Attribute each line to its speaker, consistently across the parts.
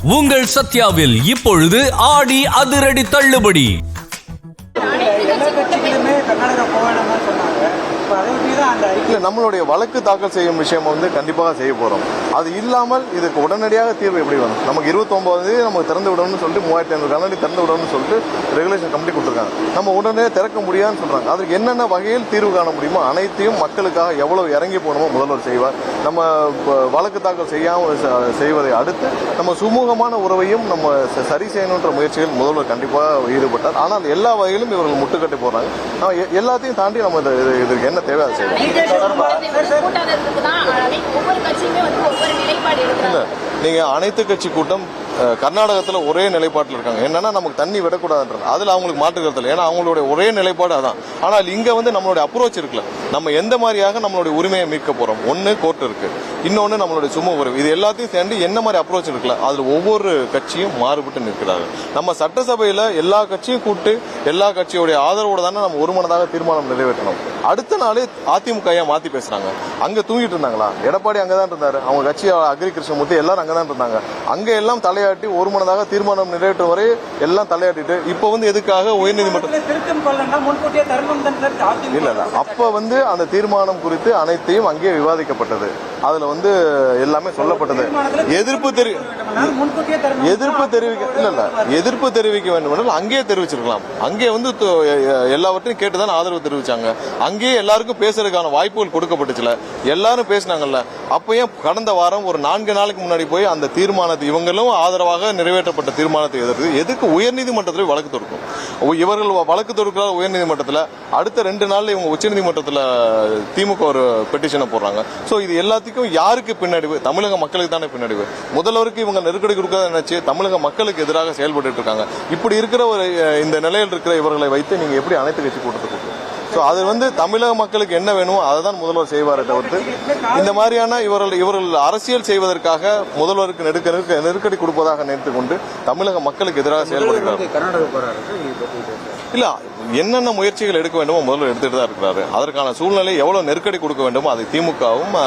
Speaker 1: உங்கள் சத்யாவில் இப்பொழுது ஆடி அதிரடி தள்ளுபடி.
Speaker 2: நம்மளுடைய வழக்கு தாக்கல் செய்யும் விஷயம் கண்டிப்பாக செய்ய போறோம். அது இல்லாமல் இதுக்கு உடனடியாக தீர்வு எப்படி வரும்? நமக்கு 29 நமக்கு திறந்து விடணும்னு சொல்லிட்டு 3500 கண்ணாடி திறந்து விடணும்னு சொல்லிட்டு ரெகுலேஷன் கமிட்டி கொடுத்துருக்காங்க. நம்ம உடனே திறக்க முடியாதுன்னு சொல்றாங்க. அதுக்கு என்னென்ன வகையில் தீர்வு காண முடியுமோ அனைத்தையும் மக்களுக்காக எவ்வளவு இறங்கி போகணுமோ முதல்வர் செய்வார். நம்ம வழக்கு தாக்கல் செய்யாமல் செய்வதை அடுத்து நம்ம சுமூகமான உறவையும் நம்ம சரி செய்யணுன்ற முயற்சிகள் முதல்வர் கண்டிப்பாக ஈடுபட்டார். ஆனால் எல்லா வகையிலும் இவர்கள் முட்டுக்கட்டை போடுறாங்க. எல்லாத்தையும் தாண்டி நம்ம இதுக்கு என்ன தேவை அதை செய்யணும். நீங்க அனைத்து கட்சி கூட்டம் கர்நாடகத்தில் ஒரே நிலைப்பாட்டில் இருக்காங்க. என்னன்னா நமக்கு தண்ணி விடக்கூடாதுன்றது அதுல அவங்களுக்கு மாற்று கருத்து இல்லை. ஏன்னா அவங்களுடைய ஒரே நிலைப்பாடு அதான். ஆனால் இங்க நம்மளுடைய அப்ரோச் இருக்குல்ல, நம்ம எந்த மாதிரியாக நம்மளுடைய உரிமையை மீட்க போறோம். ஒன்னு கோர்ட் இருக்கு, இன்னொன்னு நம்மளுடைய சுமூக உறவு. இது எல்லாத்தையும் சேர்ந்து என்ன மாதிரி அப்ரோச் இருக்குல்ல, அதுல ஒவ்வொரு கட்சியும் மாறுபட்டு நிற்கிறாங்க. நம்ம சட்டசபையில எல்லா கட்சியும் கூப்பிட்டு எல்லா கட்சியோடைய ஆதரவோடு தானே நம்ம ஒருமனதாக தீர்மானம் நிறைவேற்றணும். அடுத்த நாளே அதிமுக மாத்தி பேசுறாங்க. அங்க தூங்கிட்டு இருந்தாங்களா? எடப்பாடி அங்கதான் இருந்தாரு, அவங்க கட்சி அக்ரி கிருஷ்ணமூர்த்தி எல்லாரும் அங்கதான் இருந்தாங்க. அங்க எல்லாம் தலையாட்டி ஒருமனதாக தீர்மானம் நிறைவேற்ற வரை எல்லாம் தலையாட்டிட்டு இப்ப எதுக்காக உயர்நீதிமன்றம் இல்ல அப்ப அந்த தீர்மானம் குறித்து அனைத்தையும் அங்கே விவாதிக்கப்பட்டது. அதுல எல்லாமே சொல்லப்பட்டது. எதிர்ப்பு தெரிவிக்க வேண்டும் என்றால் அங்கேயே தெரிவிச்சிருக்கலாம். அங்கே எல்லாவற்றையும் கேட்டுதான் ஆதரவு தெரிவிச்சாங்க. அங்கேயே எல்லாருக்கும் பேசுறதுக்கான வாய்ப்புகள் கொடுக்கப்பட்டுச்சுல, எல்லாரும் பேசினாங்கல்ல. அப்பயும் கடந்த வாரம் ஒரு 4 நாளுக்கு முன்னாடி போய் அந்த தீர்மானத்தை இவங்களும் ஆதரவாக நிறைவேற்றப்பட்ட தீர்மானத்தை எதுக்கு உயர்நீதிமன்றத்தில் வழக்கு தொடுக்கும். இவர்கள் வழக்கு தொடுக்கிறார் உயர்நீதிமன்றத்தில். அடுத்த 2 நாள்ல இவங்க உச்சநீதிமன்றத்தில் திமுக ஒரு பெட்டிஷனை போடுறாங்க. சோ இது எல்லாத்துக்கும் யாருக்கு பின்னடைவு? தமிழக மக்களுக்கு தானே பின்னடைவு. முதல்வருக்கு இவங்க நெருக்கடி கொடுக்காத நினைச்சு தமிழக மக்களுக்கு எதிராக செயல்பட்டு இருக்காங்க. இப்படி இருக்கிற ஒரு இந்த நிலையில் இருக்கிற இவர்களை வைத்து நீங்க எப்படி அனைத்து கட்சி கூட்டத்துக்கு அது தமிழக மக்களுக்கு என்ன வேணுமோ அதை தான் முதல்வர் செய்வாரே தவிர்த்து இந்த மாதிரியான இவர்கள் அரசியல் செய்வதற்காக முதல்வருக்கு நெருக்கடி கொடுப்பதாக நினைத்துக் கொண்டு தமிழக மக்களுக்கு எதிராக செயல்படுகிறார். இல்ல என்னென்ன முயற்சிகள் எடுக்க வேண்டுமோ முதல்வர் எடுத்துட்டு தான் இருக்கிறாரு. அதற்கான சூழ்நிலை எவ்வளவு நெருக்கடி கொடுக்க வேண்டுமோ அதை திமுகவும்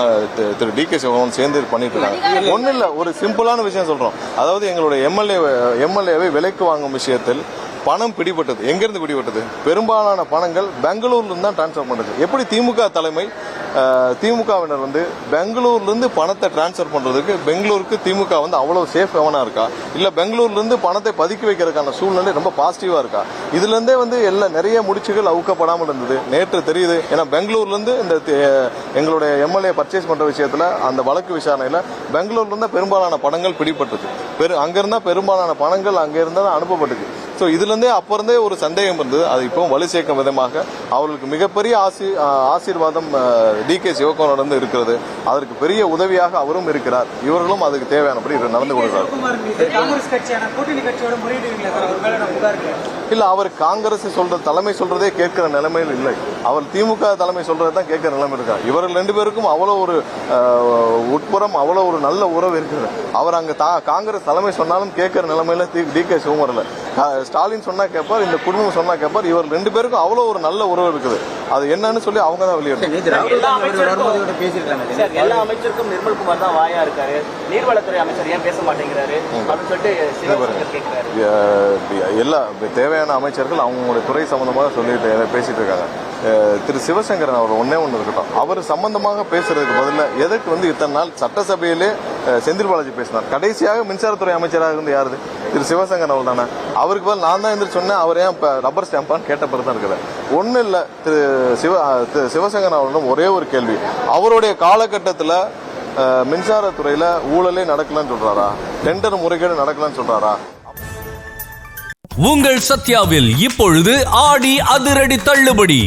Speaker 2: திரு டி.கே. சிவகுமாரும் சேர்ந்து பண்ணிட்டு இருக்காங்க. ஒன்னும் இல்ல, ஒரு சிம்பிளான விஷயம் சொல்றோம். அதாவது எங்களுடைய எம்எல்ஏவை விலைக்கு வாங்கும் விஷயத்தில் பணம் பிடிபட்டது. எங்கிருந்து பிடிபட்டது? பெரும்பாலான பணங்கள் பெங்களூர்ல இருந்து தான் டிரான்ஸ்பர் பண்றது. எப்படி திமுக தலைமை திமுகவினர் பெங்களூர்ல இருந்து பணத்தை டிரான்ஸ்பர் பண்றதுக்கு பெங்களூருக்கு திமுக அவ்வளவு சேஃப் எவனா இருக்கா, இல்ல பெங்களூர்ல இருந்து பணத்தை பதுக்கி வைக்கிறதுக்கான சூழ்நிலை ரொம்ப பாசிட்டிவா இருக்கா? இதுல இருந்தே எல்லாம் நிறைய முடிச்சுகள் அவுக்கப்படாமல் இருந்தது. நேற்று தெரியுது. ஏன்னா பெங்களூர்ல இருந்து இந்த எங்களுடைய எம்எல்ஏ பர்ச்சேஸ் பண்ற விஷயத்துல அந்த வழக்கு விசாரணையில பெங்களூர்ல இருந்தா பெரும்பாலான பணங்கள் பிடிபட்டது. அங்கிருந்தா பெரும்பாலான பணங்கள் அங்க இருந்தா அனுப்பப்பட்டது. சோ இதுல இருந்தே அப்ப இருந்தே ஒரு சந்தேகம் இருந்தது. அது இப்போ வலு சேர்க்கும் விதமாக அவர்களுக்கு மிகப்பெரிய ஆசீர்வாதம் டி.கே. சிவகுமார் இருக்கிறது. அதற்கு பெரிய உதவியாக அவரும் இருக்கிறார். இவர்களும் அதுக்கு தேவையானபடி நடந்து கொள்கிறார். இல்ல, அவர் காங்கிரஸ் தலைமை சொல்றதே கேட்கிற நிலைமையில் இல்லை. அவர் திமுக தலைமை சொல்றதான் கேட்கிற நிலைமை இருக்கார். இவர்கள் 2 பேருக்கும் அவ்வளவு ஒரு உட்புறம் அவ்வளவு ஒரு நல்ல உறவு இருக்குது. அவர் அங்க காங்கிரஸ் தலைமை சொன்னாலும் கேட்கிற நிலைமையில டி.கே. சிவகுமார் இல்ல. ஸ்டாலின் சொன்னா கேட்பார், இந்த குடும்பம் சொன்னா கேட்பார். இவர் 2 பேருக்கும் அவ்வளவு ஒரு நல்ல உறவு இருக்குது. அது என்னன்னு சொல்லி அவங்க தான் வெளியிட்டு
Speaker 3: எல்லா அமைச்சருக்கும் நிர்மல்குமார் தான் வாயா இருக்காரு, நீர்வளத்துறை அமைச்சர் ஏன் பேச மாட்டேங்கிறாரு அப்படின்னு சொல்லிட்டு
Speaker 2: எல்லா தேவையான அமைச்சர்கள் அவங்களுடைய துறை சம்பந்தமாக சொல்லிட்டு பேசிட்டு இருக்காங்க. திரு சிவசங்கரன் அவர் ஒன்னே ஒன்று இருக்கட்டும், அவர் சம்பந்தமாக பேசுறதுக்கு பதில எதற்கு இத்தனை நாள் சட்டசபையிலே செந்தில் பாலாஜி பேசினார். கடைசியாக மின்சாரத்துறை அமைச்சராக இருந்து யாரு? திரு சிவசங்கரன் அவர் தானே. அவருக்கு பதில் நான் தான் எந்திரிச்சு சொன்னேன். அவர் ஏன் ரப்பர் ஸ்டாம்பான்னு கேட்ட பிறகு தான் இருக்கிறார். ஒன்னும் இல்ல, திரு சிவசங்கரன் அவர்களிடம் ஒரே ஒரு கேள்வி. அவருடைய காலகட்டத்தில் மின்சாரத்துறையில ஊழலே நடக்கலன்னு சொல்றாரா? டெண்டர் முறைகேடு நடக்கலன்னு சொல்றாரா?
Speaker 1: உங்கள் சத்யாவில் இப்பொழுது ஆடி அதிரடி தள்ளுபடி.